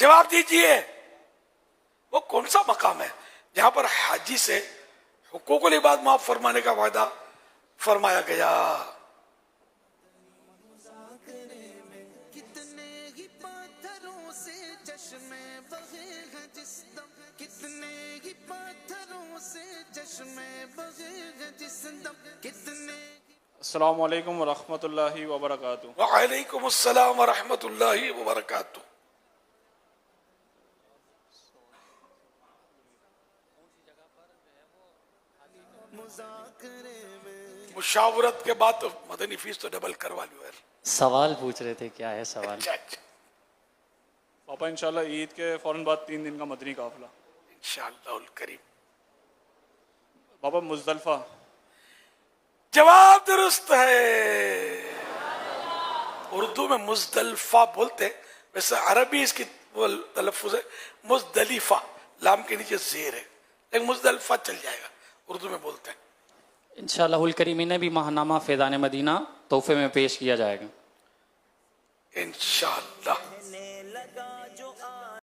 जवाब दीजिए, वो कौन सा मकाम है जहां पर हाजी से हुकूकुल इबाद माफ फरमाने का वादा फरमाया गया? अस्सलामु अलैकुम व रहमतुल्लाहि व बरकातुहू। वालेकुम अस्सलाम व रहमतुल्लाहि व बरकातुहू। मुशावरत के बाद तो मदनी फीस तो डबल करवा लो यार। सवाल पूछ रहे थे, क्या है सवाल? अच्छा अच्छा, पापा इंशाल्लाह ईद के फौरन बाद 3 दिन का मदनी काफिला। इंशाअल्लाहुल करीम। पापा मुज़दलिफा। जवाब दुरुस्त है। उर्दू में मुज़दलिफा बोलते हैं, वैसे अरबी इसकी वो तलफ़ुज़ है मुज़दलिफा, लाम के नीचे ज़ेर है, लेकिन मुज़दलिफा चल जाएगा, उर्दू में बोलते हैं। इंशाअल्लाहुल करीम इन्हें भी माहनामा फैज़ान मदीना तोहफे में पेश किया जाएगा इंशाअल्लाह।